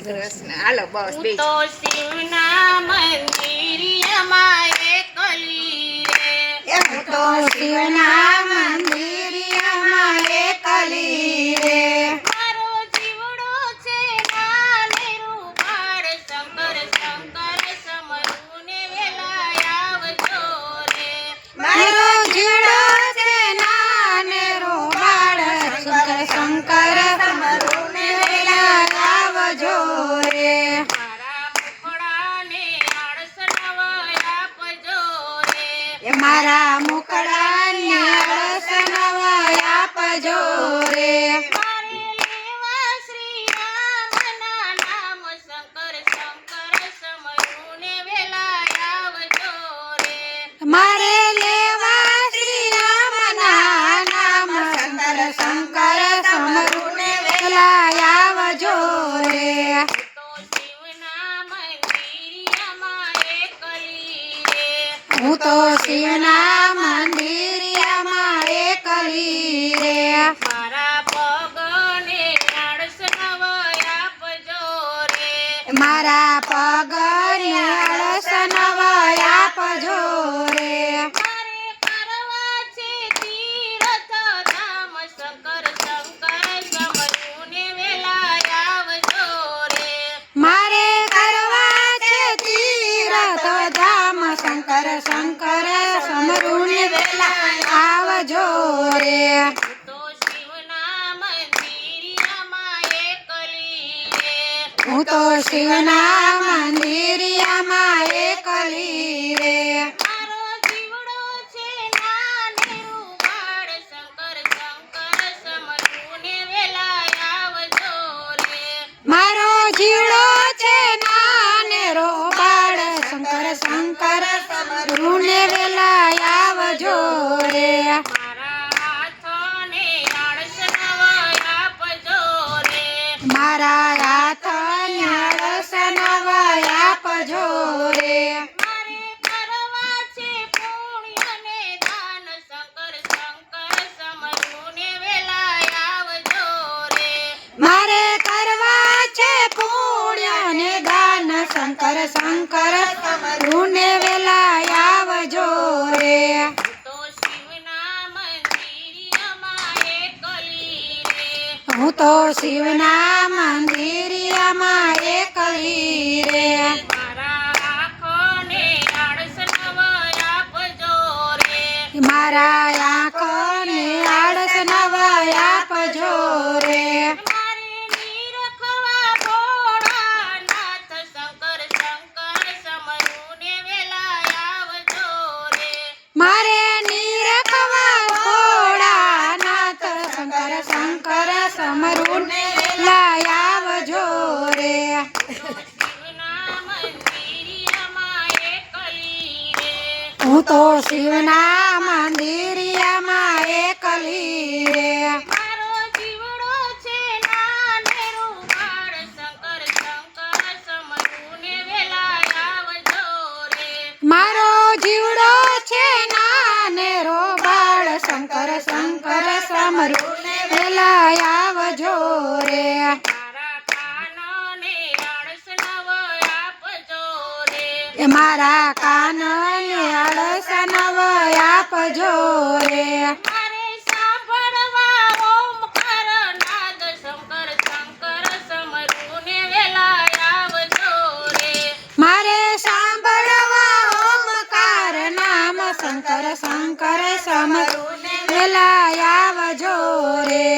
શ્રી કૃષ્ણ. હાલો બસ હું બે તો શિવના મંદિરમાં એકલી રે. હું તો શિવના મંદિરમાં એકલી રે. મારો જીવડો છે નાનેરું બાળ શંકર શંકર સમરું ને વેલા આવજો રે. મારો જીવડો છે નાનેરો બાળ શંકર શંકર સમરું ને વેલા આવજો રે. મારા મુખડાને આળસ નવાય આપજો રે. એ મારા મુકડાને અળસ નવાય આપજો રે. મારે લેવા શ્રી રામના નામ શંકર શંકર સમરું ને વેલા આવજો રે. મારે લેવા શ્રી રામના નામ શંકર શંકર સમરું ને વેલા આવજો રે. તો શિવના મંદિરમાં એકલી રે. હું તો શિવના મંદિરમાં એકલી રે. મારા પગને આળસ નવાય આપજો રે. મારા પગને અળસ નવાય આપજો રે. મારે કરવા છે તીર્થ ધામ શંકર શંકર સમરું ને વેલા આવજો રે. મારે કરવા છે તીર્થ ધામ શંકર શંકર સમરું ને વેલા આવજો રે. તો શિવના મંદિરમાં એકલી રે. હું તો શિવના મંદિરમાં એકલી રે. મારો જીવડો છે નાનેરું બાળ શંકર શંકર સમરું ને વેલા આવજો રે. મારો જીવડો છે નાનેરો બાળ શંકર શંકર સમરું ને વેલા આવજો રે. મારા હાથને આળસ નવાય આપજો રે. મારા હાથને અળસ નવાય આપજો રે. મારે કરવા છે પુણ્ય ને દાન શંકર શંકર સમરું ને વેલા આવજો રે. મારે કરવા છે પુણ્ય ને દાન શંકર શંકર સમરું ને વેલા આવજો રે. તો શિવના મંદિરમાં એકલી રે. હું તો શિવના મંદિરમાં એકલી રે. મારા આંખોને આળસ નવાય આપજો રે. મારા આંખોને આળસ નવાય આપજો રે. મારે નિરખવા ભોળાનાથ શંકર શંકર સમરું ને વેલા આવજો રે. મારે નીરખવા ભોળાનાથ શંકર શંકર સમરું ને વેલા આવજો રે. શિવના મંદિરમાં એકલી રે. હું તો શિવના મંદિરમાં એકલી રે. મારો જીવડો છે નાનેરું બાળ શંકર શંકર સમરું ને વેલા આવજો રે. મારો જીવડો છે નાનેરો બાળ શંકર શંકર સમરું ને વેલા આવજો રે. મારા કાનને આળસ નવાય આપજો રે. એ મારા કાનને અળસ નવાય આપજો રે. મારે સાંભળવા ઓમકાર નાદ શંકર શંકર સમરું ને વેલા આવજો રે. મારે સાંભળવા ઓમકાર નામ શંકર શંકર સમરું ને વેલા આવજો રે.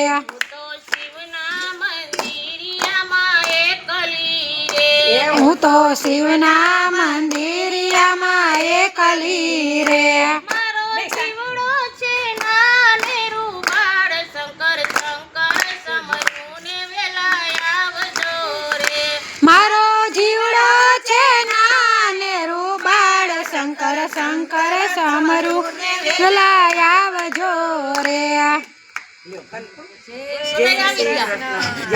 તો શિવના મંદિરમાં એકલી રે. હું તો શિવના મંદિરમાં એકલી રે. મારો જીવડો છે નાનેરું બાળ શંકર શંકર સમરું ને વેલા આવજો રે. મારો જીવડો છે નાનેરો બાળ શંકર શંકર સમરું ને વેલા આવજો રે. જય શ્રી કૃષ્ણ.